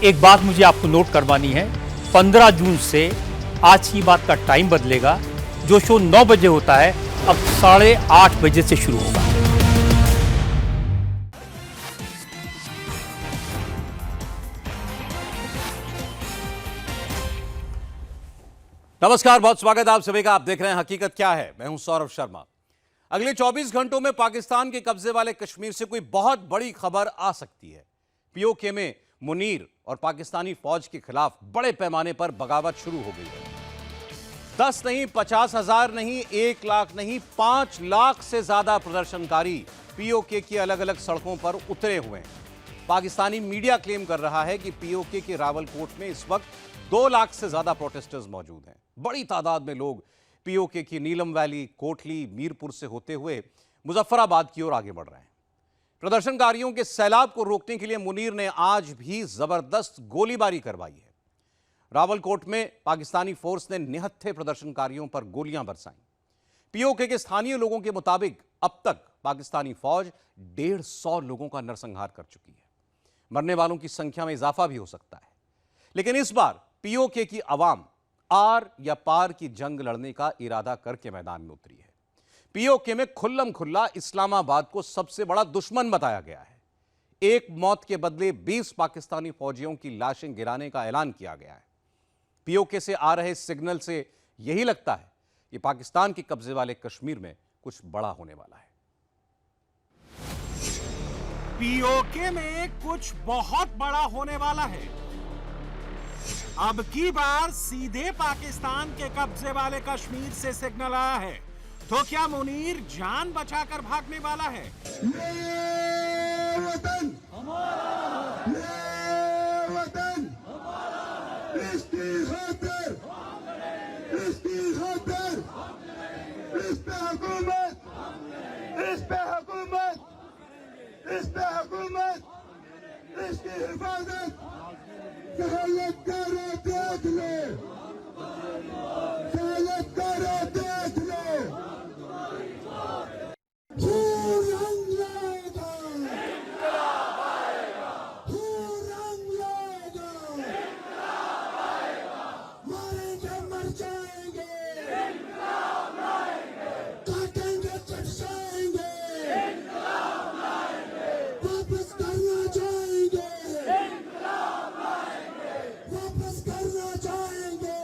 एक बात मुझे आपको नोट करवानी है, 15 जून से आज की बात का टाइम बदलेगा। जो शो 9 बजे होता है अब 8:30 बजे से शुरू होगा। नमस्कार, बहुत स्वागत है आप सभी का। आप देख रहे हैं हकीकत क्या है। मैं हूं सौरभ शर्मा। अगले 24 घंटों में पाकिस्तान के कब्जे वाले कश्मीर से कोई बहुत बड़ी खबर आ सकती है। पीओके में मुनीर और पाकिस्तानी फौज के खिलाफ बड़े पैमाने पर बगावत शुरू हो गई है। 10 नहीं, 50,000 नहीं, 1 लाख नहीं, 5 लाख से ज्यादा प्रदर्शनकारी पीओके की अलग अलग सड़कों पर उतरे हुए हैं। पाकिस्तानी मीडिया क्लेम कर रहा है कि पीओके के रावलकोट में इस वक्त 2 लाख से ज्यादा प्रोटेस्टर्स मौजूद हैं। बड़ी तादाद में लोग पीओके की नीलम वैली, कोटली, मीरपुर से होते हुए मुजफ्फराबाद की ओर आगे बढ़ रहे हैं। प्रदर्शनकारियों के सैलाब को रोकने के लिए मुनीर ने आज भी जबरदस्त गोलीबारी करवाई है। रावलकोट में पाकिस्तानी फोर्स ने निहत्थे प्रदर्शनकारियों पर गोलियां बरसाई। पीओके के स्थानीय लोगों के मुताबिक अब तक पाकिस्तानी फौज 150 लोगों का नरसंहार कर चुकी है। मरने वालों की संख्या में इजाफा भी हो सकता है, लेकिन इस बार पीओके की आवाम आर या पार की जंग लड़ने का इरादा करके मैदान में उतरी है। पीओके में खुल्लम खुल्ला इस्लामाबाद को सबसे बड़ा दुश्मन बताया गया है। एक मौत के बदले 20 पाकिस्तानी फौजियों की लाशें गिराने का ऐलान किया गया है। पीओके से आ रहे सिग्नल से यही लगता है कि पाकिस्तान के कब्जे वाले कश्मीर में कुछ बड़ा होने वाला है। पीओके में कुछ बहुत बड़ा होने वाला है। अब की बार सीधे पाकिस्तान के कब्जे वाले कश्मीर से सिग्नल आया है, तो क्या मुनीर जान बचाकर भागने वाला है? ये वतन हमारा, ये वतन हमारा, इसकी खातिर, इसकी खातिर, इस पे हुकूमत, इस पे हुकूमत, इस पे हुकूमत, इसकी हिफाजत। सहलत करो देख लो, सहलत करो देख लो। खून रंग लाएगा, इंकलाब आएगा, खून रंग लाएगा, इंकलाब आएगा, मारेंगे मर जाएंगे, इंकलाब लाएंगे, काटेंगे कट जाएंगे, इंकलाब लाएंगे, वापस करना चाहेंगे, इंकलाब लाएंगे, वापस करना चाहेंगे,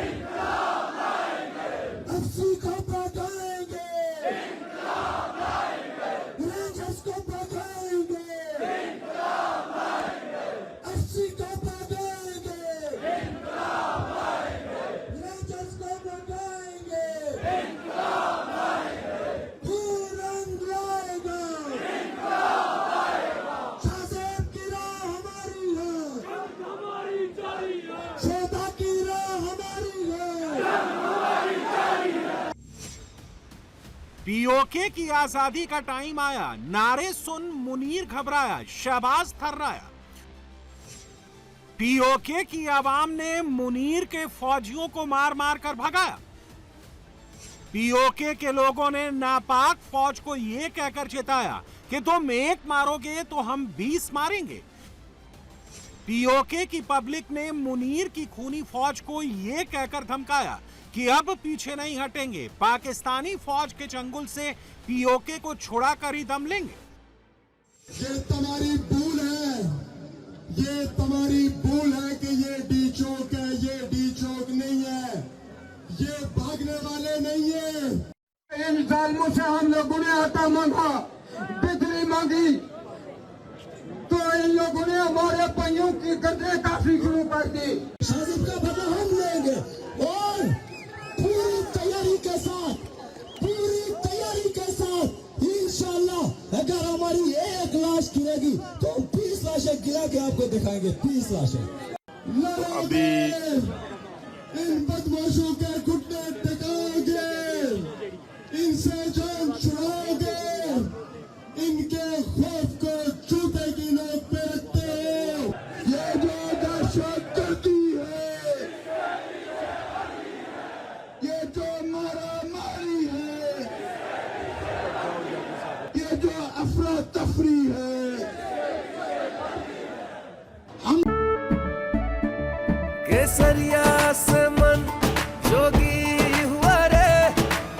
इंकलाब लाएंगे, अफसी को भगाएंगे, इंकलाब लाएंगे, रेंजर्स को भगाएंगे, इंकलाब लाएंगे, अफसी को भगाएंगे, इंकलाब लाएंगे, रेंजर्स को भगाएंगे, इंकलाब लाएंगे, खून रंग लाएगा, इंकलाब लाएगा। शाहज़ैब की राह हमारी है, जंग हमारी जारी है, शोधा की राह हमारी है, जंग हमारी जारी है। पीओके की आजादी का टाइम आया, नारे सुन मुनीर घबराया, शहबाज थर्राया। पीओके की आवाम ने मुनीर के फौजियों को मार मार कर भगाया। पीओके के लोगों ने नापाक फौज को यह कहकर चेताया कि तुम 1 मारोगे तो हम 20 मारेंगे। पीओके की पब्लिक ने मुनीर की खूनी फौज को यह कहकर धमकाया कि अब पीछे नहीं हटेंगे, पाकिस्तानी फौज के चंगुल से पीओके को छुड़ा कर ही दम लेंगे। ये तुम्हारी भूल है, ये तुम्हारी भूल है कि ये डी चौक है, ये डी चौक नहीं है, ये भागने वाले नहीं है। इन जालिमों से हम लोगों ने आटा मांगा, बिजली मांगी, तो इन लोगों ने हमारे पहियों की गर्दनें काफी शुरू कर दी। शाजिब का बदला हम लेंगे और पूरी तैयारी के साथ, पूरी तैयारी के साथ इंशाअल्लाह अगर हमारी 1 लाश गिरेगी तो 20 लाशें गिरा के आपको दिखाएंगे, 20 लाशें। अभी इन बदमाशों के घुटने टिकाओगे, इनसे जान छुड़ाओगे, इनके खौफ को जूते की नोक पे रखते हो। ये जो दहशत करती है, ये जो मारामारी है, ये जो अफरा तफरी है, हम केसरिया से मन जोगी हुआ रे,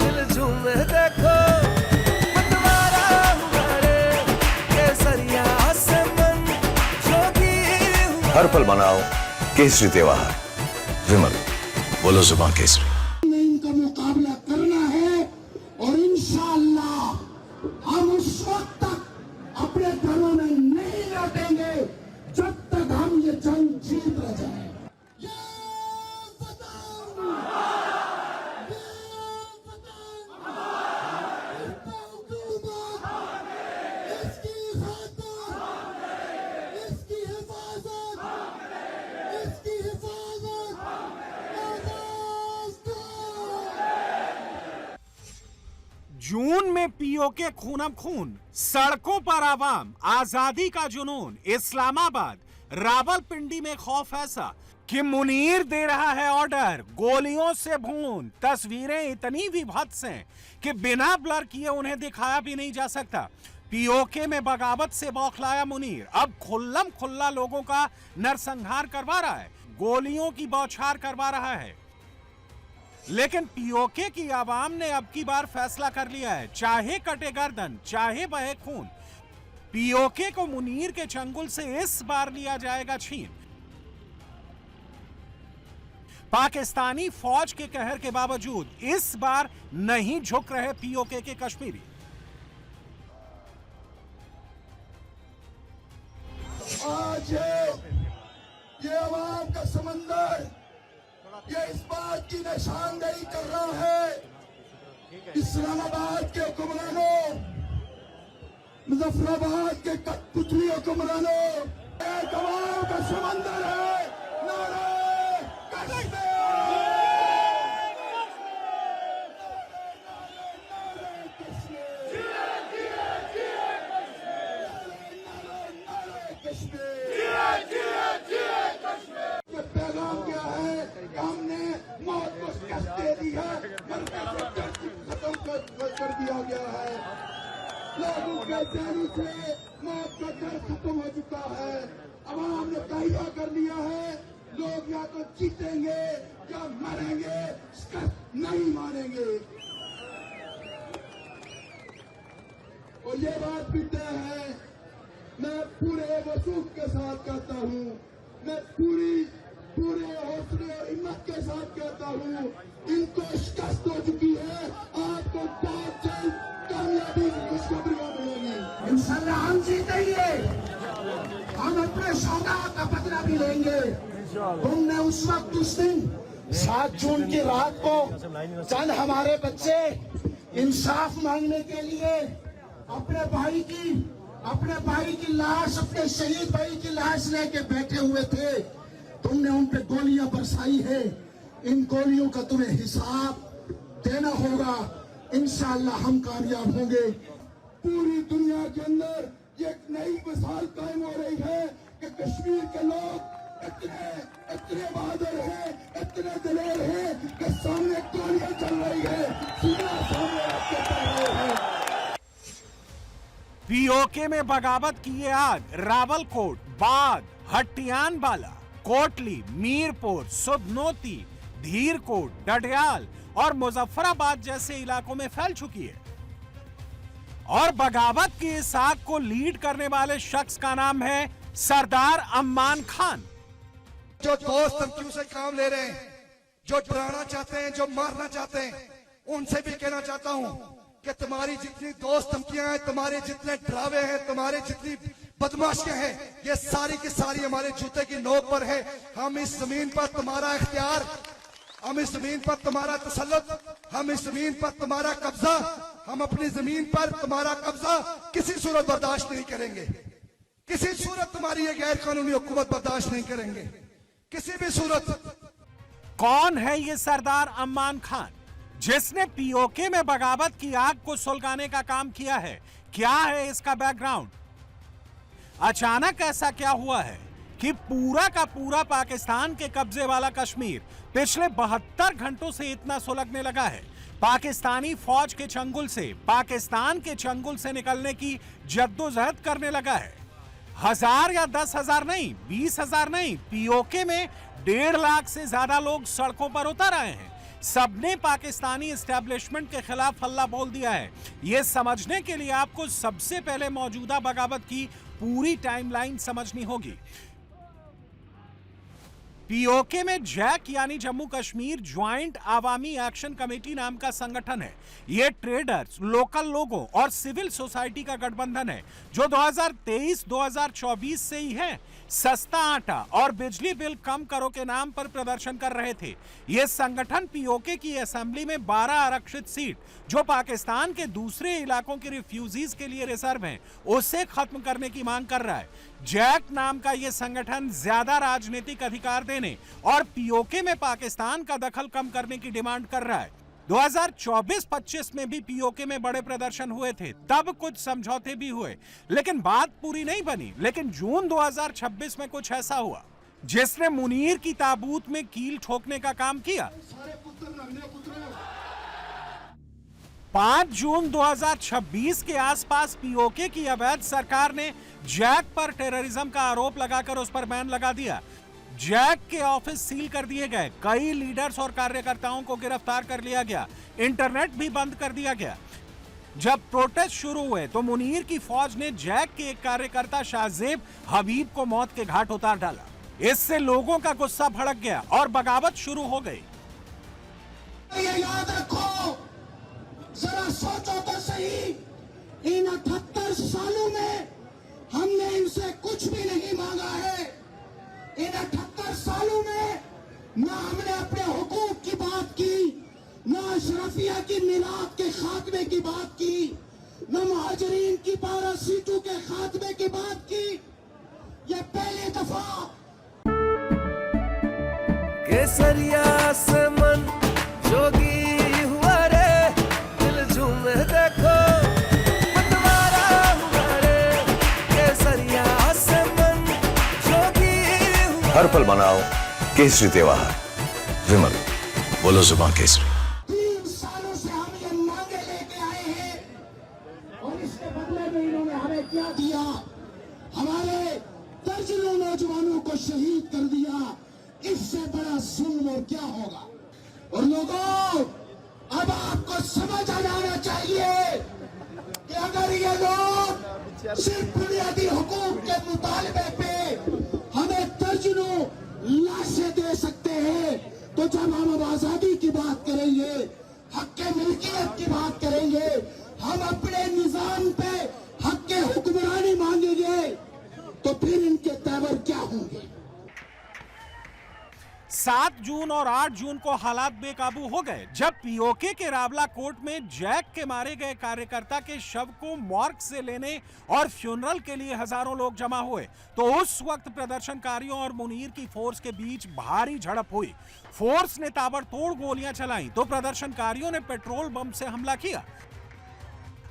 दिल झूमे देखो मतवारा हुआ रे, केसरिया से मन जोगी हुआ। हर पल मनाओ केसरी त्योहार। विमल, बोलो जुबान केसरी। इनका मुकाबला करना है और इंशाअल्लाह हम उस वक्त तक अपने घरों में नहीं लौटेंगे जब तक हम ये जंग जीत न जाए। ये वतन, इसका हुकूमत, इसकी खातिर, इसकी हिफाजत, इसकी हिफाजत आवाज दो। जून में पीओके खूनम खून, सड़कों पर आवाम, आजादी का जुनून। इस्लामाबाद, रावलपिंडी में खौफ ऐसा कि मुनीर दे रहा है ऑर्डर, गोलियों से भून। तस्वीरें इतनी विभत्स हैं कि बिना ब्लर किए उन्हें दिखाया भी नहीं जा सकता। पीओके में बगावत से बौखलाया मुनीर अब खुल्लम खुल्ला लोगों का नरसंहार करवा रहा है, गोलियों की बौछार करवा रहा है। लेकिन पीओके की आवाम ने अब की बार फैसला कर लिया है, चाहे कटे गर्दन, चाहे बहे खून, पीओके को मुनीर के चंगुल से इस बार लिया जाएगा छीन। पाकिस्तानी फौज के कहर के बावजूद इस बार नहीं झुक रहे पीओके के कश्मीरी। आज ये आवाम का समंदर ये इस बात की निशानदेही कर रहा है, इस्लामाबाद के हुक्मरानों, मुजफ्फराबाद के कठपुतली हुक्मरानों, एक आवाम का समंदर है। नारे कश्मीर, नारे कश्मीर, नारे कश्मीर। ये पैगाम क्या है कि हमने मौत को शिकस्त दे दी है, मरने से डर खत्म कर दिया गया है, लोगों के जहनों से मौत का डर खत्म हो चुका है। अवाम ने तैयार कर लिया है, लोग या तो जीतेंगे या मरेंगे, शिकस्त नहीं मानेंगे। और ये बात भी तय है, मैं पूरे वसूख के साथ कहता हूँ, मैं पूरे हौसले और हिम्मत के साथ कहता हूँ, इनको शिकस्त हो चुकी है, आपको बहुत जल्द कामयाबी की खुशखबरियां मिलेंगी। इंशाअल्लाह हम जीतेंगे, हम अपने सौगात का बदला भी लेंगे। तुमने उस वक्त, उस दिन 7 जून की रात को चंद हमारे बच्चे इंसाफ मांगने के लिए अपने भाई की लाश, अपने शहीद भाई की लाश लेके बैठे हुए थे। तुमने उन पे गोलियां बरसाई है, इन गोलियों का तुम्हें हिसाब देना होगा। इंशाअल्लाह हम कामयाब होंगे। पूरी दुनिया के अंदर ये एक नई मिसाल कायम हो रही है कि कश्मीर के लोग इतने बहादुर हैं, इतने दलेर हैं कि सामने गोलियां चल रही है, सीना सामने रख के चल रहे हैं। पीओके में बगावत की ये आग रावलकोट, बाग, हट्टियानवाला, कोटली, मीरपुर, सुधनोती, धीरकोट, डडियाल और मुजफ्फराबाद जैसे इलाकों में फैल चुकी है। और बगावत की इस आग को लीड करने वाले शख्स का नाम है सरदार अम्मान खान। जो दोस्त धमकियों से काम ले रहे हैं, जो डराना चाहते हैं, जो मारना चाहते हैं, उनसे भी कहना चाहता हूं कि तुम्हारी जितनी दोस्त धमकियां हैं, तुम्हारे जितने डरावे हैं, तुम्हारे जितनी बदमाशियां हैं, ये सारी की सारी हमारे जूते की नोक पर है। हम इस जमीन पर तुम्हारा इख्तियार, हम इस जमीन पर तुम्हारा तसल्लुत, हम इस जमीन पर तुम्हारा कब्जा, हम अपनी जमीन पर तुम्हारा कब्जा किसी सूरत बर्दाश्त नहीं करेंगे। किसी सूरत तुम्हारी ये गैर कानूनी हुकूमत बर्दाश्त नहीं करेंगे, किसी भी सूरत। कौन है ये सरदार अम्मान खान जिसने पीओके में बगावत की आग को सुलगाने का काम किया है? क्या है इसका बैकग्राउंड? अचानक ऐसा क्या हुआ है कि पूरा का पूरा पाकिस्तान के कब्जे वाला कश्मीर पिछले 72 घंटों से इतना सुलगने लगा है? पाकिस्तानी फौज के चंगुल से, पाकिस्तान के चंगुल से निकलने की जद्दोजहद करने लगा है। 1000 या 10,000 नहीं, 20,000 नहीं, पीओके में 1.5 लाख से ज्यादा लोग सड़कों पर उतर आए हैं। सबने पाकिस्तानी एस्टेब्लिशमेंट के खिलाफ हल्ला बोल दिया है। यह समझने के लिए आपको सबसे पहले मौजूदा बगावत की पूरी टाइमलाइन समझनी होगी। पीओके में जैक यानी Jammu Kashmir joint Awami action committee नाम का संगठन है। यह ट्रेडर्स, लोकल लोगों और सिविल सोसाइटी का गठबंधन है जो 2023-2024 से ही है। सस्ता आटा और बिजली बिल कम करो के नाम पर प्रदर्शन कर रहे थे। यह संगठन पीओके की असेंबली में 12 आरक्षित सीट जो पाकिस्तान के दूसरे इलाकों के रिफ्यूजीज के लिए रिजर्व हैं, उसे खत्म करने की मांग कर रहा है। जैक नाम का यह संगठन ज्यादा राजनीतिक अधिकार देने और पीओके में पाकिस्तान का दखल कम करने की डिमांड कर रहा है। 2024-25 में भी पीओके में बड़े प्रदर्शन हुए थे, तब कुछ समझौते भी हुए, लेकिन बात पूरी नहीं बनी। लेकिन जून 2026 में कुछ ऐसा हुआ जिसने मुनीर की ताबूत में कील ठोकने का काम किया। 5 जून 2026 के आसपास पीओके की अवैध सरकार ने जैक पर टेररिज्म का आरोप लगाकर उस पर बैन लगा दिया। जैक के ऑफिस सील कर दिए गए, कई लीडर्स और कार्यकर्ताओं को गिरफ्तार कर लिया गया, इंटरनेट भी बंद कर दिया गया। जब प्रोटेस्ट शुरू हुए तो मुनीर की फौज ने जैक के एक कार्यकर्ता शाहजेब हबीब को मौत के घाट उतार डाला। इससे लोगों का गुस्सा भड़क गया और बगावत शुरू हो गई। ये याद रखो, जरा सोचो तो सही, इन 78 सालों में हमने इनसे कुछ भी नहीं मांगा है। इन 78 सालों में ना हमने अपने हुकूक की बात की, ना अशरफिया की मिलाद के खात्मे की बात की, ना मुहाजिरीन की 12 सीटों के खात्मे की बात की। ये पहली दफा केसरिया से मन जोगी हुआ रे, दिल झूमे देखो मतवारा हुआ रे। केसरिया से मन जोगी हुआ। हर पल मनाओ केसरी त्योहार। विमल, बोलो जुबान केसरी। 3 सालों से हम ये मांगे लेके आए हैं और इसके बदले में इन्होंने हमें क्या दिया? हमारे दर्जनों नौजवानों को शहीद कर दिया। इससे बड़ा जुल्म और क्या होगा? और लोगों, अब आपको समझ आ जाना चाहिए कि अगर ये लोग सिर्फ बुनियादी हुकूक के मुतालबे पे हमें दर्जनों लाशें दे सकते हैं, तो जब हम अब आजादी की बात करेंगे, हक के मिल्कियत की बात करेंगे, हम अपने निजाम पे हक के हुक्मरानी मांगेंगे, तो फिर इनके तेवर क्या होंगे? 7 जून और 8 जून को हालात बेकाबू हो गए जब पीओके के रावला कोर्ट में जैक के मारे गए कार्यकर्ता के शव को मॉर्ग से लेने और फ्यूनरल के लिए हजारों लोग जमा हुए। तो उस वक्त प्रदर्शनकारियों और मुनीर की फोर्स के बीच भारी झड़प हुई। फोर्स ने ताबड़तोड़ गोलियां चलाई तो प्रदर्शनकारियों ने पेट्रोल बम से हमला किया।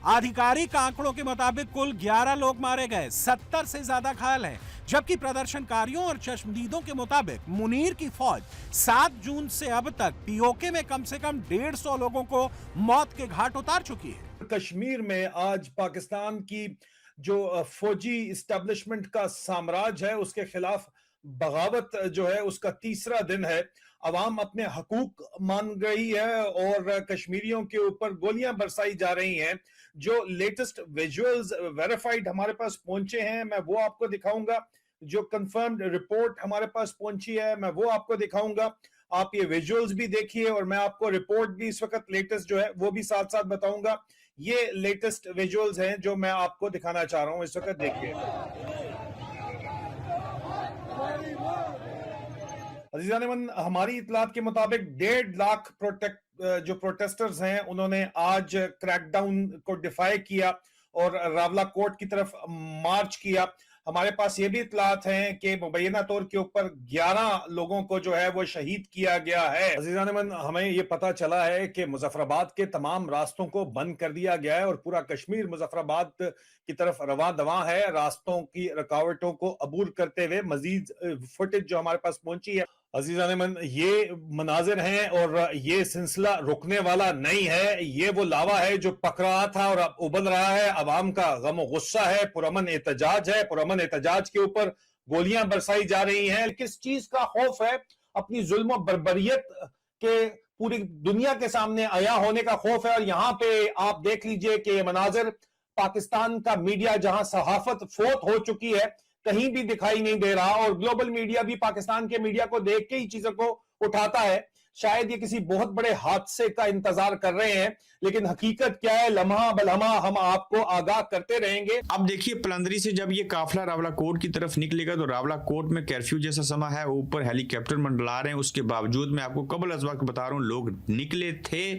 आधिकारिक आंकड़ों के मुताबिक कुल 11 लोग मारे गए, 70 से ज्यादा घायल हैं, जबकि प्रदर्शनकारियों और चश्मदीदों के मुताबिक मुनीर की फौज 7 जून से अब तक पीओके में कम से कम 150 लोगों को मौत के घाट उतार चुकी है। कश्मीर में आज पाकिस्तान की जो फौजी इस्टेब्लिशमेंट का साम्राज्य है उसके खिलाफ बगावत जो है उसका तीसरा दिन है। अवाम अपने हकूक मांग गई है और कश्मीरियों के ऊपर गोलियां बरसाई जा रही हैं। जो लेटेस्ट विजुअल्स वेरीफाइड हमारे पास पहुंचे हैं मैं वो आपको दिखाऊंगा। जो कंफर्म्ड रिपोर्ट हमारे पास पहुंची है मैं वो आपको दिखाऊंगा। आप ये विजुअल्स भी देखिए और मैं आपको रिपोर्ट भी इस वक्त लेटेस्ट जो है वो भी साथ साथ बताऊंगा। ये लेटेस्ट विजुअल्स हैं जो मैं आपको दिखाना चाह रहा हूं इस वक्त, देखिए। अजीज़ान, हमारी इतलात के मुताबिक 1.5 लाख जो प्रोटेस्टर्स हैं उन्होंने आज क्रैकडाउन को डिफाई किया और रावला कोर्ट की तरफ मार्च किया। हमारे पास ये भी इतलात हैं कि मुबैना तौर के ऊपर 11 लोगों को जो है वो शहीद किया गया है। अजीज़ान, हमें ये पता चला है कि मुजफ्फराबाद के तमाम रास्तों को बंद कर दिया गया है और पूरा कश्मीर मुजफ्फराबाद की तरफ रवां दवां है रास्तों की रुकावटों को अबूर करते हुए। मजीद फुटेज जो हमारे पास पहुंची है अजीज़ान, ये मनाजिर हैं और ये सिलसिला रुकने वाला नहीं है। ये वो लावा है जो पक रहा था और अब उबल रहा है। अवाम का गम गुस्सा है, पुरअमन एहतजाज है। पुरअमन एहतजाज के ऊपर गोलियां बरसाई जा रही हैं। किस चीज का खौफ है? अपनी जुल्म और बर्बरियत के पूरी दुनिया के सामने आया होने का खौफ है। और यहाँ पे आप देख लीजिए कि ये मनाजिर पाकिस्तान का मीडिया, जहां सहाफत फोत हो चुकी है, कहीं भी दिखाई नहीं दे रहा। और ग्लोबल मीडिया भी पाकिस्तान के मीडिया को देख के ही चीजों को उठाता है। शायद ये किसी बहुत बड़े हादसे का इंतजार कर रहे हैं, लेकिन हकीकत क्या है, लम्हा बलम्हा हम आपको आगाह करते रहेंगे। अब देखिए, पलंदरी से जब ये काफिला रावलाकोट की तरफ निकलेगा तो रावलाकोट में कर्फ्यू जैसा समा है, ऊपर हेलीकॉप्टर मंडला रहे हैं। उसके बावजूद मैं आपको कबल अज़ वक्त बता रहा हूँ, लोग निकले थे,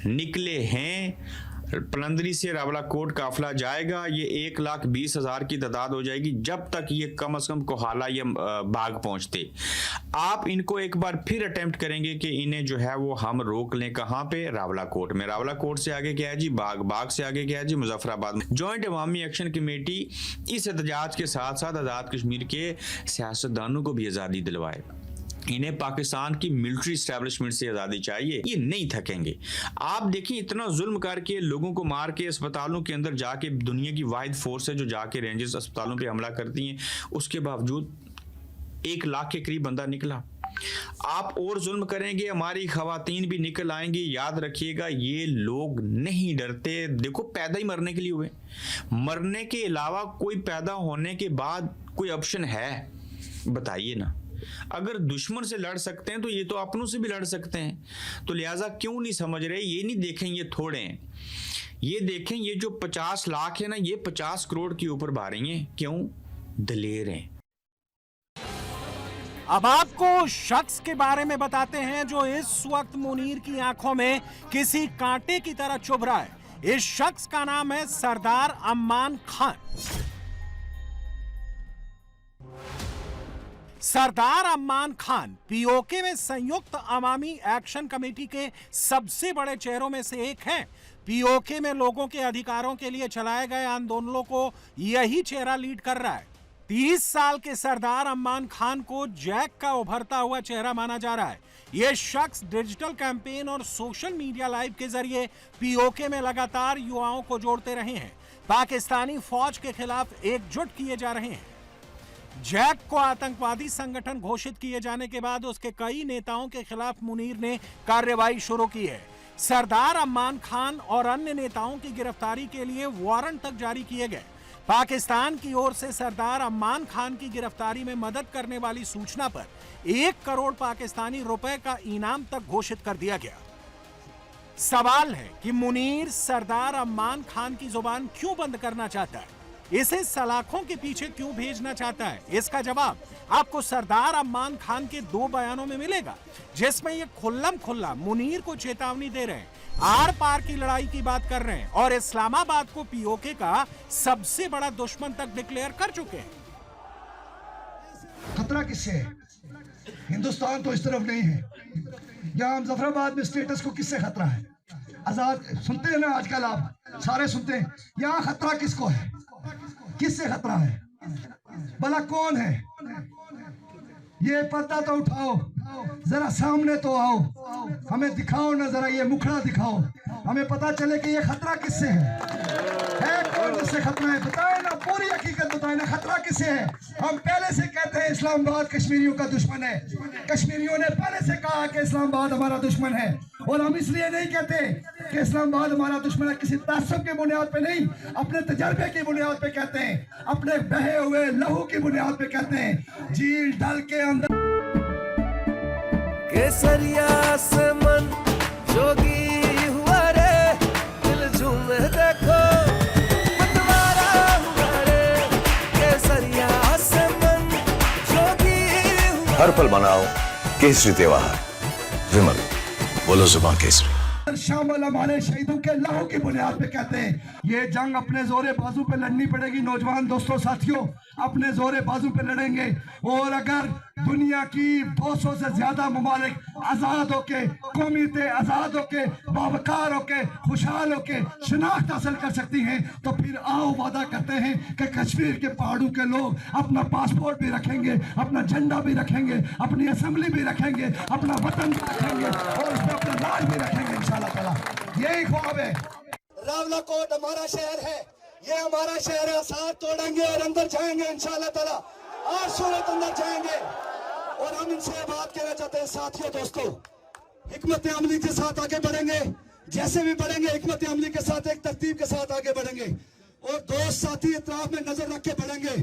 निकले हैं। पलंदरी से रावलाकोट काफिला जाएगा। ये 1,20,000 की तादाद हो जाएगी जब तक ये कम से कम कोहाला या बाग पहुंचते। आप इनको एक बार फिर अटेम्प्ट करेंगे कि इन्हें जो है वो हम रोक लें। कहां पे? रावलाकोट में। रावलाकोट से आगे क्या है जी? बाग। बाग से आगे क्या है जी? मुजफ्फराबाद में। जॉइंट अवामी एक्शन कमेटी इस एहतजाज के साथ साथ आज़ाद कश्मीर के सियासतदानों को भी आज़ादी दिलवाए। इन्हें पाकिस्तान की मिलिट्री एस्टैब्लिशमेंट से आज़ादी चाहिए, ये नहीं थकेंगे। आप देखिए, इतना जुल्म करके, लोगों को मार के, अस्पतालों के अंदर जाके, दुनिया की वाहिद फोर्स है जो जाके रेंजर्स अस्पतालों पे हमला करती हैं, उसके बावजूद 1 लाख के करीब बंदा निकला। आप और जुल्म करेंगे, हमारी खवातीन भी निकल आएंगी। याद रखिएगा, ये लोग नहीं डरते। देखो, पैदा ही मरने के लिए हुए। मरने के अलावा कोई पैदा होने के बाद कोई ऑप्शन है? बताइए ना। अगर दुश्मन से लड़ सकते हैं तो ये तो अपनों से भी लड़ सकते हैं। तो लिहाजा क्यों नहीं समझ रहे? ये नहीं देखें ये थोड़े हैं, ये देखें ये जो 50 लाख है ना, ये 50 करोड़ के ऊपर भारी हैं। क्यों? दलेर हैं। अब आपको शख्स के बारे में बताते हैं जो इस वक्त मुनीर की आंखों में किसी कांटे की तरह चुभ रहा है। इस शख्स का नाम है सरदार अम्मान खान। सरदार अम्मान खान पीओके में संयुक्त अवामी एक्शन कमेटी के सबसे बड़े चेहरों में से एक हैं। पीओके में लोगों के अधिकारों के लिए चलाए गए आंदोलनों को यही चेहरा लीड कर रहा है। 30 साल के सरदार अम्मान खान को जैक का उभरता हुआ चेहरा माना जा रहा है। यह शख्स डिजिटल कैंपेन और सोशल मीडिया लाइव के जरिए पीओके में लगातार युवाओं को जोड़ते रहे हैं। पाकिस्तानी फौज के खिलाफ एकजुट किए जा रहे हैं। जैक को आतंकवादी संगठन घोषित किए जाने के बाद उसके कई नेताओं के खिलाफ मुनीर ने कार्रवाई शुरू की है। सरदार अम्मान खान और अन्य नेताओं की गिरफ्तारी के लिए वारंट तक जारी किए गए। पाकिस्तान की ओर से सरदार अम्मान खान की गिरफ्तारी में मदद करने वाली सूचना पर 1 करोड़ पाकिस्तानी रुपए का इनाम तक घोषित कर दिया गया। सवाल है कि मुनीर सरदार अम्मान खान की जुबान क्यों बंद करना चाहता है, इसे सलाखों के पीछे क्यों भेजना चाहता है? इसका जवाब आपको सरदार अम्मान खान के 2 बयानों में मिलेगा, जिसमें ये खुल्लम खुल्ला मुनीर को चेतावनी दे रहे हैं, आर पार की लड़ाई की बात कर रहे हैं और इस्लामाबाद को पीओके का सबसे बड़ा दुश्मन तक डिक्लेयर कर चुके हैं। खतरा किससे है? हिंदुस्तान तो इस तरफ नहीं है। यहाँ मुजफ्फराबाद में स्टेटस को किससे खतरा है? आजाद सुनते हैं ना आजकल, आप सारे सुनते हैं। यहाँ खतरा किसको है? किससे खतरा है? भला कौन है? ये पर्दा तो उठाओ, जरा सामने तो आओ, हमें दिखाओ ना, जरा ये मुखड़ा दिखाओ, हमें पता चले कि ये खतरा किससे है कौन जिससे खतरा है? बताए ना, पूरी हकीकत बताए ना, खतरा किससे है? हम पहले से कहते हैं इस्लामाबाद कश्मीरियों का दुश्मन है। कश्मीरियों ने पहले से कहा कि इस्लामाबाद हमारा दुश्मन है, और हम इसलिए नहीं कहते कि इस्लामाबाद हमारा दुश्मन है, किसी तासुब के बुनियाद पे नहीं, अपने तजर्बे की बुनियाद पे कहते हैं, अपने बहे हुए लहू की बुनियाद पे कहते हैं। झील डल के अंदर केसरिया से मन जोगी हुआ रे, दिल झूमे देखो मतवारा हुआ रे। केसरिया से मन जोगी हुआ। हर पल मनाओ केसरी त्योहार। विमल, बोलो जुबान केसरी। शामिल हमारे शहीदों के लहू की बुनियाद पे कहते हैं। ये जंग अपने जोरे बाजू पे लड़नी पड़ेगी। नौजवान दोस्तों, साथियों, अपने जोरे बाजू पे लड़ेंगे, और अगर दुनिया की 200 से ज्यादा ममालिक आजाद होके, कौमियतें आजाद होके, बावकार होके, खुशहाल होके शनाख्त हासिल कर सकती हैं। तो फिर आओ वादा करते हैं कि कश्मीर के पहाड़ों के लोग अपना पासपोर्ट भी रखेंगे, अपना झंडा भी रखेंगे, अपनी असेंबली भी रखेंगे, अपना वतन भी रखेंगे और उस पर अपना राज भी रखेंगे इंशाल्लाह ताला। यही ख्वाब है। रावलाकोट हमारा शहर है, ये हमारा शहर है। साथ तोड़ेंगे और अंदर जाएंगे इंशाल्लाह ताला। आज सूरत अंदर जाएंगे और हम इनसे बात कहना चाहते हैं साथियों, दोस्तों, हिकमत अमली के साथ आगे बढ़ेंगे। जैसे भी बढ़ेंगे हिकमत अमली के साथ, एक तरतीब के साथ आगे बढ़ेंगे और दोस्त साथी इतराफ में नजर रख के बढ़ेंगे।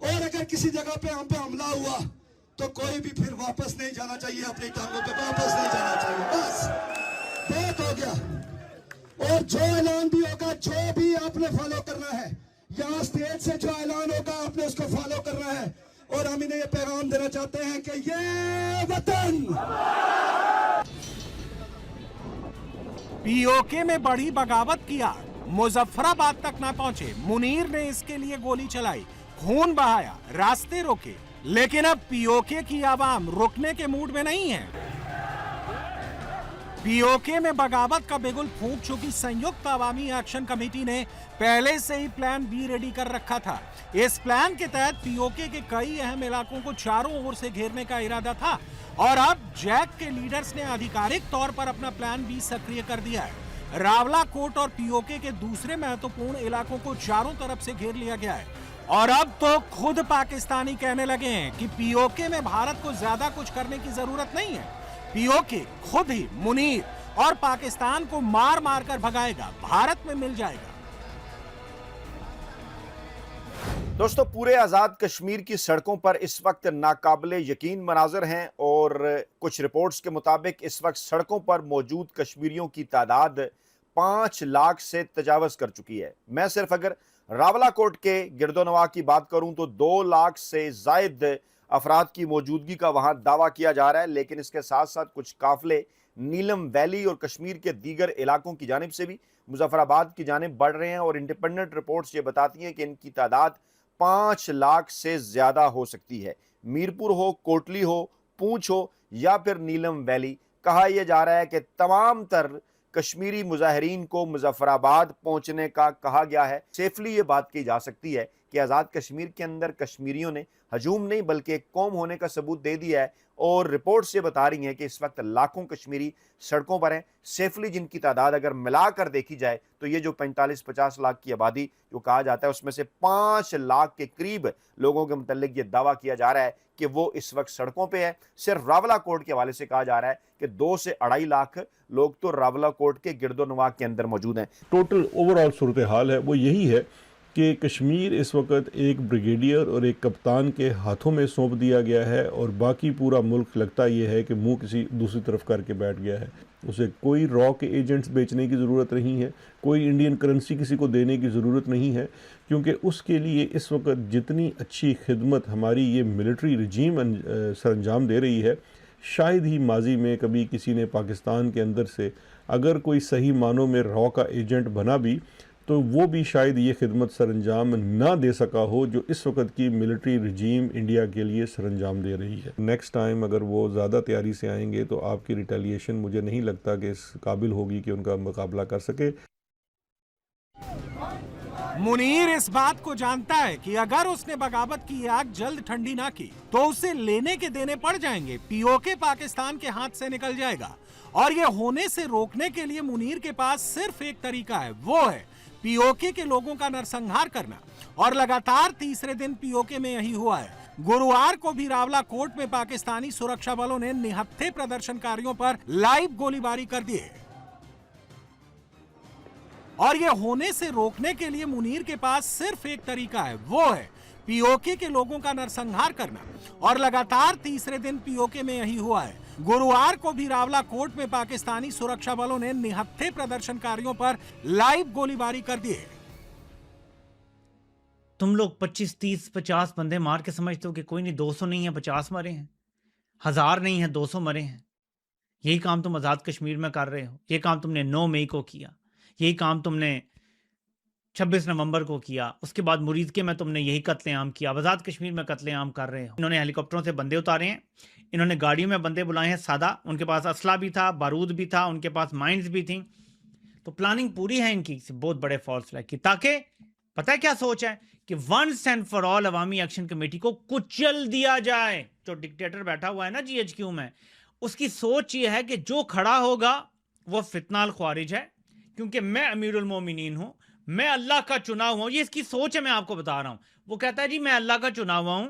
और अगर किसी जगह पे हम पे हमला हुआ तो कोई भी फिर वापस नहीं जाना चाहिए, अपनी टांगों पे वापस नहीं जाना चाहिए। बस बहुत हो गया। और जो ऐलान भी होगा, जो भी आपने फॉलो करना है, यहाँ स्टेज से जो ऐलान होगा आपने उसको फॉलो करना है। और हम इन्हें ये पैगाम देना चाहते हैं कि ये वतन पीओके में बड़ी बगावत किया, मुजफ्फराबाद तक ना पहुंचे। मुनीर ने इसके लिए गोली चलाई, खून बहाया, रास्ते रोके, लेकिन अब पीओके की आवाम रुकने के मूड में नहीं है। पीओके में बगावत का बिगुल फूंक चुकी संयुक्त अवामी एक्शन कमेटी ने पहले से ही प्लान बी रेडी कर रखा था। इस प्लान के तहत पीओके के कई अहम इलाकों को चारों ओर से घेरने का इरादा था और अब जैक के लीडर्स ने आधिकारिक तौर पर अपना प्लान बी सक्रिय कर दिया है। रावलाकोट और पीओके के दूसरे महत्वपूर्ण इलाकों को चारों तरफ से घेर लिया गया है और अब तो खुद पाकिस्तानी कहने लगे हैं कि पीओके में भारत को ज्यादा कुछ करने की जरूरत नहीं है। पीओके खुद ही मुनीर और पाकिस्तान को मार मार कर भगाएगा, भारत में मिल जाएगा। दोस्तों, पूरे आज़ाद कश्मीर की सड़कों पर इस वक्त नाकाबिले यकीन मनाजर हैं और कुछ रिपोर्ट्स के मुताबिक इस वक्त सड़कों पर मौजूद कश्मीरियों की तादाद 5 लाख से तजावज़ कर चुकी है। मैं सिर्फ अगर रावलाकोट के गिरदोनवा की बात करूं तो 2 लाख से ज़ायद अफराद की मौजूदगी का वहां दावा किया जा रहा है, लेकिन इसके साथ साथ कुछ काफिले नीलम वैली और कश्मीर के दीगर इलाकों की जानिब से भी मुजफ्फराबाद की जानिब बढ़ रहे हैं और इंडिपेंडेंट रिपोर्ट्स ये बताती हैं कि इनकी तादाद 5 लाख से ज़्यादा हो सकती है। मीरपुर हो, कोटली हो, पूंछ हो या फिर नीलम वैली, कहा यह जा रहा है कि तमाम तर कश्मीरी मुजाहिरीन को मुजफ्फराबाद पहुंचने का कहा गया है। सेफली ये बात की जा सकती है कि आज़ाद कश्मीर के अंदर कश्मीरियों ने हजूम नहीं बल्कि एक कौम होने का सबूत दे दिया है और रिपोर्ट्स ये बता रही हैं कि इस वक्त लाखों कश्मीरी सड़कों पर हैं। सेफली जिनकी तादाद अगर मिलाकर देखी जाए तो ये जो 45-50 लाख की आबादी जो कहा जाता है उसमें से 5 लाख के करीब लोगों के मुतल्लिक ये दावा किया जा रहा है कि वो इस वक्त सड़कों पे है। सिर्फ रावलाकोट के हवाले से कहा जा रहा है कि 2 से 2.5 लाख लोग तो रावलाकोट के गिरदोनवा के अंदर मौजूद हैं। टोटल ओवरऑल सूरत हाल है वो यही है कि कश्मीर इस वक्त एक ब्रिगेडियर और एक कप्तान के हाथों में सौंप दिया गया है और बाकी पूरा मुल्क लगता ये है कि मुंह किसी दूसरी तरफ करके बैठ गया है। उसे कोई रॉ के एजेंट्स बेचने की ज़रूरत नहीं है, कोई इंडियन करेंसी किसी को देने की ज़रूरत नहीं है, क्योंकि उसके लिए इस वक्त जितनी अच्छी खिदमत हमारी ये मिलिट्री रजीम सरअंजाम दे रही है, शायद ही माजी में कभी किसी ने पाकिस्तान के अंदर से अगर कोई सही मानों में रॉ का एजेंट बना भी तो वो भी शायद ये खिदमत सरअंजाम ना दे सका हो जो इस वक्त की मिलिट्री रजीम इंडिया के लिए सरअंजाम दे रही है। नेक्स्ट टाइम अगर वो ज़्यादा तैयारी से आएंगे तो आपकी रिटेलिएशन मुझे नहीं लगता कि इस काबिल होगी कि उनका मुकाबला कर सके। मुनीर इस बात को जानता है कि अगर उसने बगावत की आग जल्द ठंडी ना की तो उसे लेने के देने पड़ जाएंगे। पीओके पाकिस्तान के हाथ से निकल जाएगा और ये होने से रोकने के लिए मुनीर के पास सिर्फ एक तरीका है, वो है पीओके के लोगों का नरसंहार करना। और लगातार तीसरे दिन पीओके में यही हुआ है। गुरुवार को भी रावलाकोट में पाकिस्तानी सुरक्षा बलों ने निहत्थे प्रदर्शनकारियों पर लाइव गोलीबारी कर दी है और ये होने से रोकने के लिए मुनीर के पास सिर्फ एक तरीका है, वो है पीओके के लोगों का नरसंहार करना। और लगातार तीसरे दिन पीओके में यही हुआ है। गुरुवार को भी रावलाकोट में पाकिस्तानी सुरक्षा बलों ने निहत्थे प्रदर्शनकारियों पर लाइव गोलीबारी कर दी है। तुम लोग 25, 30, 50 बंदे मार के समझते हो कि कोई नहीं, 200 नहीं है 50 मरे हैं, 1000 नहीं है 200 मरे हैं। यही काम तुम आज़ाद कश्मीर में कर रहे हो। ये काम तुमने 9 मई को किया, यही काम तुमने 26 नवंबर को किया, उसके बाद मुरीदके में तुमने यही कत्लेआम किया, आज़ाद कश्मीर में कत्लेआम कर रहे हो। इन्होंने हेलीकॉप्टरों से बंदे उतारे हैं, इन्होंने गाड़ियों में बंदे बुलाए हैं सादा, उनके पास असला भी था, बारूद भी था, उनके पास माइंड्स भी थी। तो प्लानिंग पूरी है इनकी बहुत बड़े फॉल्स फ्लैग की, ताकि पता है क्या सोच है कि once and for all Awami action committee को कुचल दिया जाए। जो डिक्टेटर बैठा हुआ है ना GHQ में, उसकी सोच ये है कि जो खड़ा होगा वो फितनाल ख्वारिज है, क्योंकि मैं अमीरुल मोमिनीन हूं, मैं अल्लाह का चुना हुआ हूं। ये इसकी सोच है, मैं आपको बता रहा हूं। वो कहता है जी मैं अल्लाह का चुना हुआ हूं,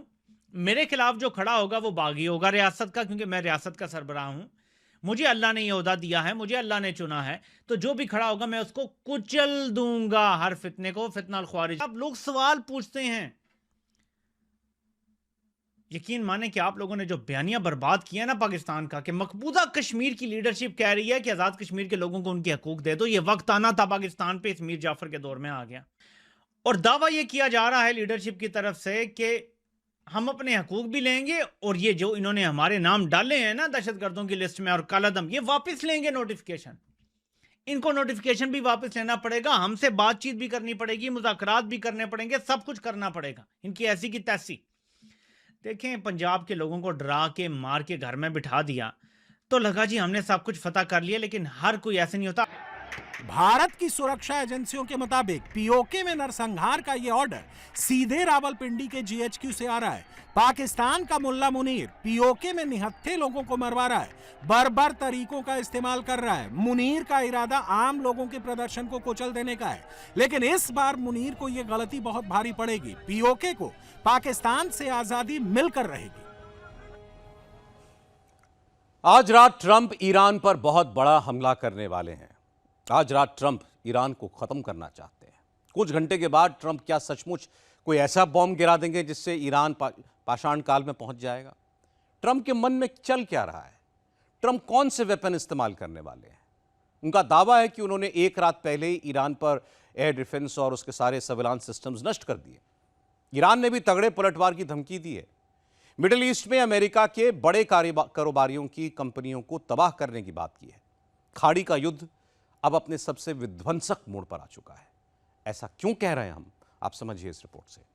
मेरे खिलाफ जो खड़ा होगा वो बागी होगा रियासत का, क्योंकि मैं रियासत का सरबराह हूं, मुझे अल्लाह ने ये ओहदा दिया है, मुझे अल्लाह ने चुना है, तो जो भी खड़ा होगा मैं उसको कुचल दूंगा, हर फितने को फितनाल ख्वारिज। अब लोग सवाल पूछते हैं, यकीन माने कि आप लोगों ने जो बयानिया बर्बाद किया ना पाकिस्तान का, कि मकबूजा कश्मीर की लीडरशिप कह रही है कि आज़ाद कश्मीर के लोगों को उनके हकूक दे दो, ये वक्त आना था पाकिस्तान पे, इस मीर जाफर के दौर में आ गया। और दावा ये किया जा रहा है लीडरशिप की तरफ से कि हम अपने हकूक भी लेंगे, और ये जो इन्होंने हमारे नाम डाले हैं ना दहशतगर्दों की लिस्ट में और कालादम, ये वापस लेंगे नोटिफिकेशन। इनको नोटिफिकेशन भी वापस लेना पड़ेगा, हमसे बातचीत भी करनी पड़ेगी, मुज़ाकरात भी करने पड़ेंगे, सब कुछ करना पड़ेगा। इनकी ऐसी की तैसी। देखें, पंजाब के लोगों को डरा के मार के घर में बिठा दिया तो लगा जी हमने सब कुछ फतह कर लिया, लेकिन हर कोई ऐसे नहीं होता। भारत की सुरक्षा एजेंसियों के मुताबिक पीओके में नरसंहार का ये ऑर्डर सीधे रावलपिंडी के GHQ से आ रहा है। पाकिस्तान का मुल्ला मुनीर पीओके में निहत्थे लोगों को मरवा रहा है, बर्बर तरीकों का इस्तेमाल कर रहा है। मुनीर का इरादा आम लोगों के प्रदर्शन को कुचल देने का है, लेकिन इस बार मुनीर को यह गलती बहुत भारी पड़ेगी। पीओके को पाकिस्तान से आजादी मिलकर रहेगी। आज रात ट्रंप ईरान पर बहुत बड़ा हमला करने वाले हैं। आज रात ट्रंप ईरान को खत्म करना चाहते हैं। कुछ घंटे के बाद ट्रंप क्या सचमुच कोई ऐसा बॉम्ब गिरा देंगे जिससे ईरान पाषाण काल में पहुंच जाएगा? ट्रंप के मन में चल क्या रहा है? ट्रंप कौन से वेपन इस्तेमाल करने वाले हैं? उनका दावा है कि उन्होंने एक रात पहले ही ईरान पर एयर डिफेंस और उसके सारे सर्विलांस सिस्टम्स नष्ट कर दिए। ईरान ने भी तगड़े पलटवार की धमकी दी है। मिडिल ईस्ट में अमेरिका के बड़े कारोबारियों की कंपनियों को तबाह करने की बात की है। खाड़ी का युद्ध अब अपने सबसे विध्वंसक मोड़ पर आ चुका है। ऐसा क्यों कह रहे हैं हम, आप समझिए इस रिपोर्ट से।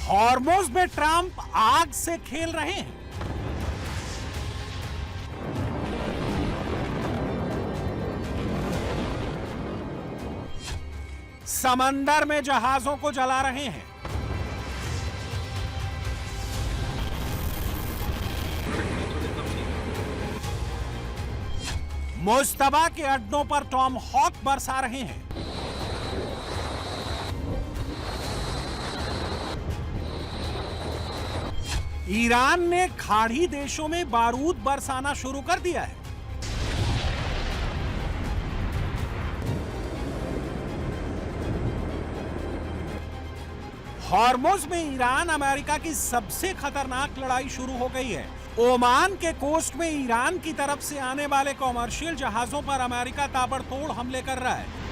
हॉर्मोज में ट्रंप आग से खेल रहे हैं। समंदर में जहाजों को जला रहे हैं। मुश्तबा के अड्डों पर टॉम हॉक बरसा रहे हैं। ईरान ने खाड़ी देशों में बारूद बरसाना शुरू कर दिया है। हॉर्मुज में ईरान अमेरिका की सबसे खतरनाक लड़ाई शुरू हो गई है। ओमान के कोस्ट में ईरान की तरफ से आने वाले कॉमर्शियल जहाजों पर अमेरिका ताबड़तोड़ हमले कर रहा है।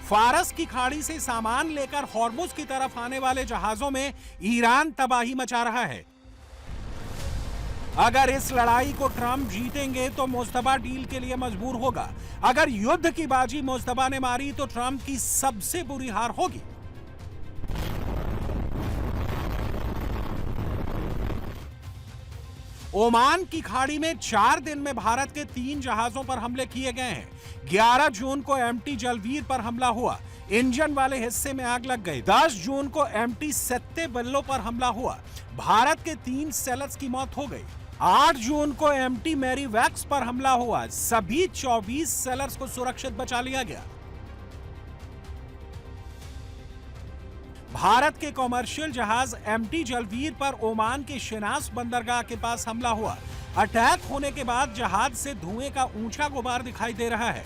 फारस की खाड़ी से सामान लेकर हॉर्मुज की तरफ आने वाले जहाजों में ईरान तबाही मचा रहा है। अगर इस लड़ाई को ट्रंप जीतेंगे तो मुस्तफा डील के लिए मजबूर होगा। अगर युद्ध की बाजी मुस्तफा ने मारी तो ट्रंप की सबसे बुरी हार होगी। ओमान की खाड़ी में 4 दिन में भारत के 3 जहाजों पर हमले किए गए हैं। 11 जून को MT जलवीर पर हमला हुआ, इंजन वाले हिस्से में आग लग गई। 10 जून को MT सत्ते बल्लो पर हमला हुआ, भारत के 3 सेलर्स की मौत हो गई। 8 जून को MT मैरी वैक्स पर हमला हुआ, सभी 24 सेलर्स को सुरक्षित बचा लिया गया। भारत के कॉमर्शियल जहाज MT जलवीर पर ओमान के शिनास बंदरगाह के पास हमला हुआ। अटैक होने के बाद जहाज से धुएं का ऊंचा गुबार दिखाई दे रहा है।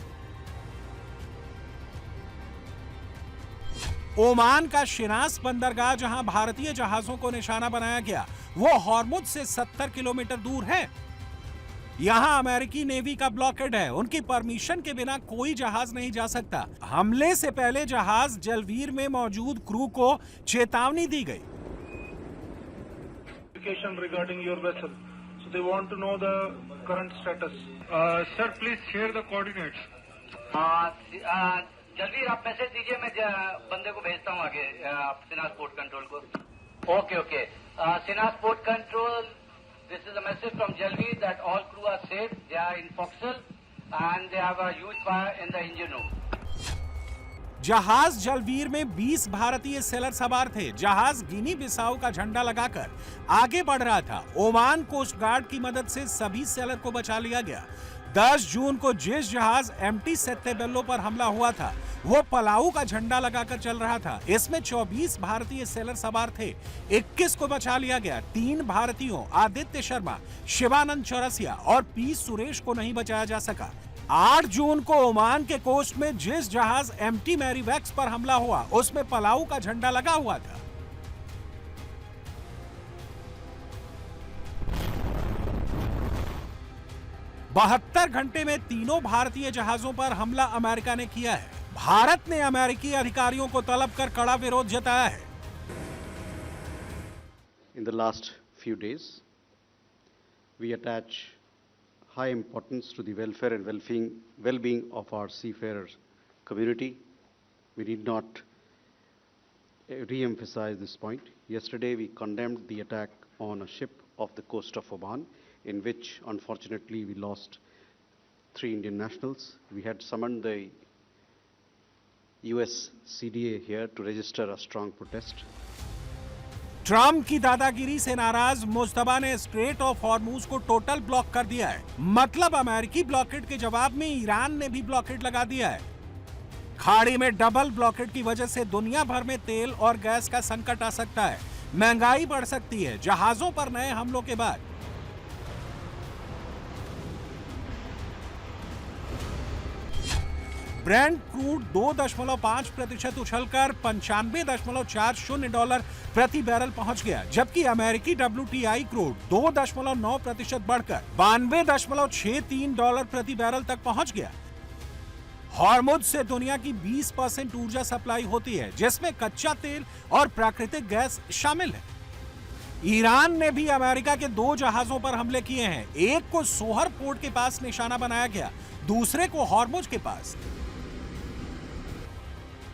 ओमान का शिनास बंदरगाह, जहां भारतीय जहाजों को निशाना बनाया गया, वो हॉर्मुज से 70 किलोमीटर दूर है। यहाँ अमेरिकी नेवी का ब्लॉकेड है, उनकी परमिशन के बिना कोई जहाज नहीं जा सकता। हमले से पहले जहाज जलवीर में मौजूद क्रू को चेतावनी दी गई। Regarding your vessel, so they want to know the current status. Sir, please share the coordinates. जल्दी आप मैसेज दीजिए, मैं बंदे को भेजता हूँ आगे सिनास पोर्ट कंट्रोल को। ओके सिनास port control, this is a message from Jalveer that all crew are safe, they are in fo'c'sle and they have a huge fire in the engine room. जहाज जलवीर में 20 भारतीय सेलर सवार थे। जहाज गिनी बिसाऊ का झंडा लगाकर आगे बढ़ रहा था। ओमान कोस्ट गार्ड की मदद से सभी सेलर को बचा लिया गया। 10 जून को जिस जहाज एमटी सेत्तेबेल्लो पर हमला हुआ था, वो पलाऊ का झंडा लगाकर चल रहा था। इसमें 24 भारतीय सेलर सवार थे। 21 को बचा लिया गया। 3 भारतीयों आदित्य शर्मा, शिवानंद चौरसिया और पी सुरेश को नहीं बचाया जा सका। 8 जून को ओमान के कोस्ट में जिस जहाज एमटी मैरीवैक्स पर हमला हुआ, उसमें पलाऊ का झंडा लगा हुआ था। बहत्तर घंटे में तीनों भारतीय जहाजों पर हमला अमेरिका ने किया है। भारत ने अमेरिकी अधिकारियों को तलब कर कड़ा विरोध जताया है। In the last few days, we attach high importance to the welfare and well-being of our seafarers community. We need not re-emphasize this point. Yesterday, we condemned the attack on a ship off the coast of Oman, in which, unfortunately, we lost 3 Indian nationals. We had summoned the US CDA here to register a strong protest. Trump की दादागिरी से नाराज मुस्तफा ने straight of Hormuz को total block कर दिया है। मतलब अमेरिकी ब्लॉकेड के जवाब में ईरान ने भी ब्लॉकेड लगा दिया है। खाड़ी में डबल ब्लॉकेड की वजह से दुनिया भर में तेल और गैस का संकट आ सकता है। महंगाई बढ़ सकती है। जहाजों पर नए हमलों के बाद ब्रेंट क्रूड 2.5% उछलकर $95.40 प्रति बैरल पहुंच गया, जबकि अमेरिकी WTI क्रूड 2.9% बढ़कर $92.63 प्रति बैरल तक पहुंच गया। हॉर्मुज से दुनिया की 20% ऊर्जा सप्लाई होती है, जिसमें कच्चा तेल और प्राकृतिक गैस शामिल है। ईरान ने भी अमेरिका के 2 जहाजों पर हमले किए हैं। एक को सोहर पोर्ट के पास निशाना बनाया गया, दूसरे को हॉर्मुज के पास।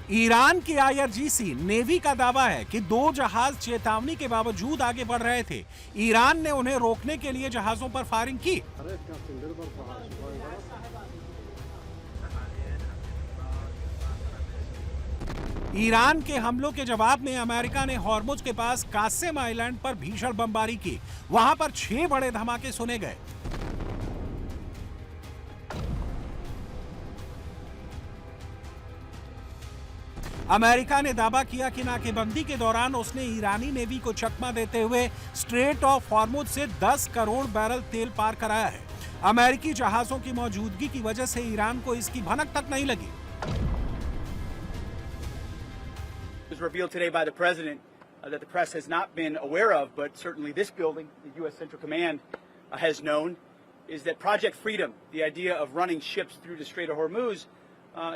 ईरान की IRGC नेवी का दावा है कि 2 जहाज चेतावनी के बावजूद आगे बढ़ रहे थे। ईरान ने उन्हें रोकने के लिए जहाजों पर फायरिंग की। ईरान के हमलों के जवाब में अमेरिका ने हॉर्मुज के पास कासिम आइलैंड पर भीषण बमबारी की। वहां पर 6 बड़े धमाके सुने गए। अमेरिका ने दावा किया कि नाकेबंदी के दौरान उसने ईरानी नेवी को चकमा देते हुए स्ट्रेट ऑफ हॉर्मुज से 10 करोड़ बैरल तेल पार कराया है। अमेरिकी जहाजों की मौजूदगी की वजह से ईरान को इसकी भनक तक नहीं लगी। It was revealed today by the president that the press has not been aware of, but certainly this building, the U.S. Central Command, has known, is that Project Freedom, the idea of running ships through the Strait of Hormuz,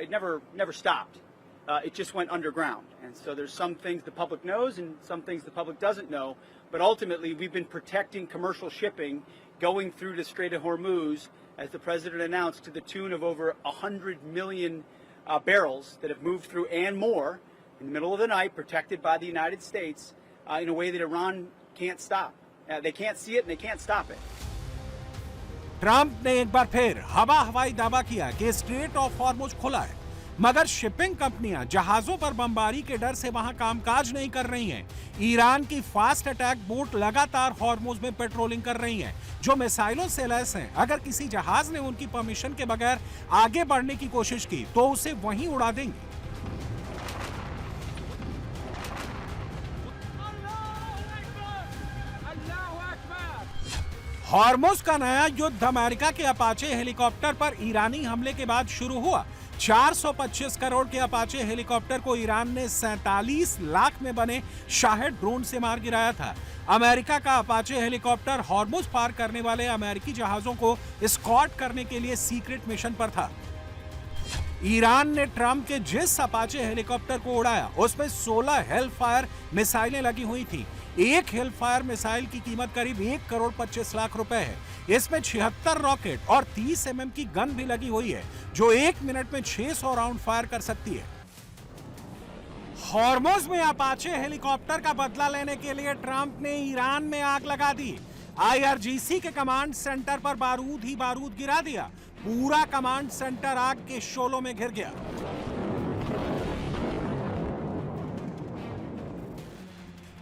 it never stopped. It just went underground. And so there's some things the public knows and some things the public doesn't know. But ultimately, we've been protecting commercial shipping going through the Strait of Hormuz, as the president announced, to the tune of over 100 million barrels that have moved through and more in the middle of the night, protected by the United States in a way that Iran can't stop. They can't see it and they can't stop it. Trump ने एक बार फिर हवाई दावा किया कि straight of Hormuz खुला है, मगर शिपिंग कंपनियां जहाजों पर बमबारी के डर से वहां कामकाज नहीं कर रही हैं। ईरान की फास्ट अटैक बोट लगातार हॉर्मुज में पेट्रोलिंग कर रही हैं, जो मिसाइलों से लैस हैं। अगर किसी जहाज ने उनकी परमिशन के बगैर आगे बढ़ने की कोशिश की तो उसे वहीं उड़ा देंगे। हॉर्मुज का नया युद्ध अमेरिका के अपाचे हेलीकॉप्टर पर ईरानी हमले के बाद शुरू हुआ। 425 करोड़ के अपाचे हेलीकॉप्टर को ईरान ने 47 लाख में बने शाहेद ड्रोन से मार गिराया था। अमेरिका का अपाचे हेलीकॉप्टर हॉर्मुज पार करने वाले अमेरिकी जहाजों को एस्कॉर्ट करने के लिए सीक्रेट मिशन पर था। ईरान ने ट्रंप के जिस अपाचे हेलीकॉप्टर को उड़ाया उसमें 16 हेलफायर मिसाइलें लगी हुई थी। एक हेलफायर मिसाइल की कीमत करीब 1 करोड़ 25 लाख रुपए है। इसमें 76 रॉकेट और 30 mm की गन भी लगी हुई है जो 1 मिनट में 600 राउंड फायर कर सकती है। हॉर्मुज में अपाचे हेलीकॉप्टर का बदला लेने के लिए ट्रंप ने ईरान में आग लगा दी। IRGC के कमांड सेंटर पर बारूद ही बारूद गिरा दिया। पूरा कमांड सेंटर आग के शोलों में घिर गया।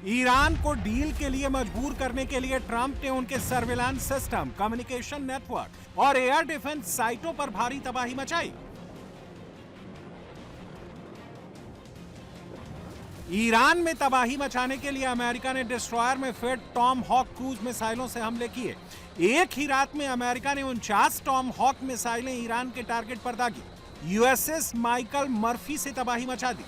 ईरान को डील के लिए मजबूर करने के लिए ट्रंप ने उनके सर्विलांस सिस्टम, कम्युनिकेशन नेटवर्क और एयर डिफेंस साइटों पर भारी तबाही मचाई। ईरान में तबाही मचाने के लिए अमेरिका ने डिस्ट्रॉयर में फिट टॉम हॉक क्रूज मिसाइलों से हमले किए। एक ही रात में अमेरिका ने 49 टॉम हॉक मिसाइलें ईरान के टारगेट पर दागी। USS माइकल मर्फी से तबाही मचा दी।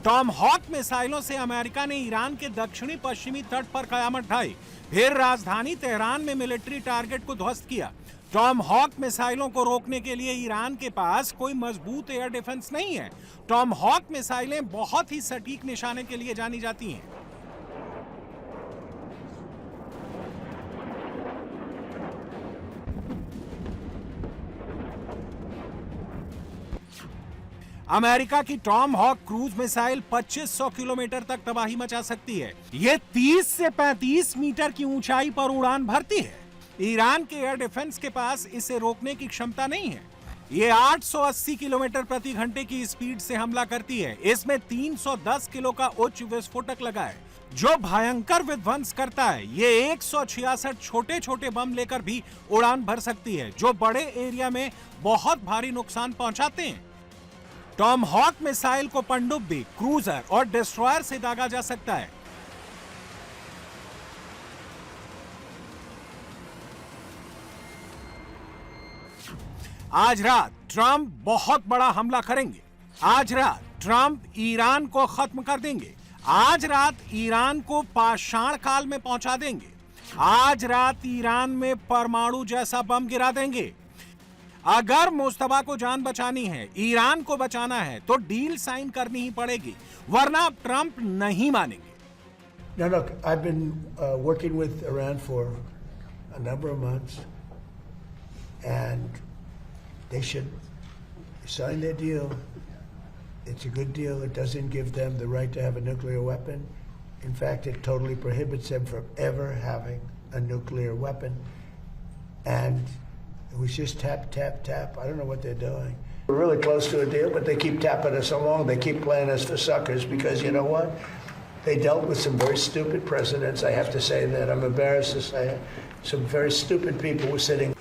टॉम हॉक मिसाइलों से अमेरिका ने ईरान के दक्षिणी पश्चिमी तट पर कयामत ढाई। फिर राजधानी तेहरान में मिलिट्री टारगेट को ध्वस्त किया। टॉम हॉक मिसाइलों को रोकने के लिए ईरान के पास कोई मजबूत एयर डिफेंस नहीं है। टॉम हॉक मिसाइलें बहुत ही सटीक निशाने के लिए जानी जाती हैं। अमेरिका की Tomahawk cruise missile 2500 kilometre तक तबाही मचा सकती है। ये 30 से 35 मीटर की ऊंचाई पर उड़ान भरती है। ईरान के एयर डिफेंस के पास इसे रोकने की क्षमता नहीं है। ये 880 किलोमीटर प्रति घंटे की स्पीड से हमला करती है। इसमें 310 किलो का उच्च विस्फोटक लगा है जो भयंकर विध्वंस करता है। ये 166 छोटे छोटे बम लेकर भी उड़ान भर सकती है जो बड़े एरिया में बहुत भारी नुकसान पहुंचाते हैं। टॉम हॉक मिसाइल को पनडुब्बी, क्रूजर और डिस्ट्रॉयर से दागा जा सकता है। आज रात ट्रंप बहुत बड़ा हमला करेंगे। आज रात ट्रंप ईरान को खत्म कर देंगे। आज रात ईरान को पाषाण काल में पहुंचा देंगे। आज रात ईरान में परमाणु जैसा बम गिरा देंगे। अगर मुस्तफा को जान बचानी है, ईरान को बचाना है तो डील साइन करनी ही पड़ेगी, वरना ट्रंप नहीं मानेंगे। Now look, I've been working with Iran for a number of months, and they should sign their deal. It's a good deal. It doesn't give them the right to have a nuclear weapon. In fact, it totally prohibits them from ever having a nuclear weapon. And it was just tap, tap, tap. I don't know what they're doing. We're really close to a deal, but they keep tapping us along. They keep playing us for suckers because you know what? They dealt with some very stupid presidents. I have to say that. I'm embarrassed to say it. Some very stupid people were sitting.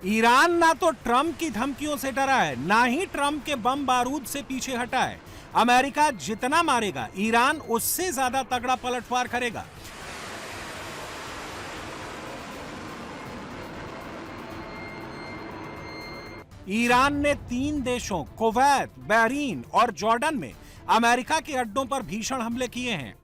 Iran ना तो Trump की धमकियों से डरा है, ना ही Trump के बम बारूद से पीछे हटा है। अमेरिका जितना मारेगा, ईरान उससे ज्यादा तगड़ा पलटवार करेगा। ईरान ने 3 देशों कुवैत, बहरीन और जॉर्डन में अमेरिका के अड्डों पर भीषण हमले किए हैं।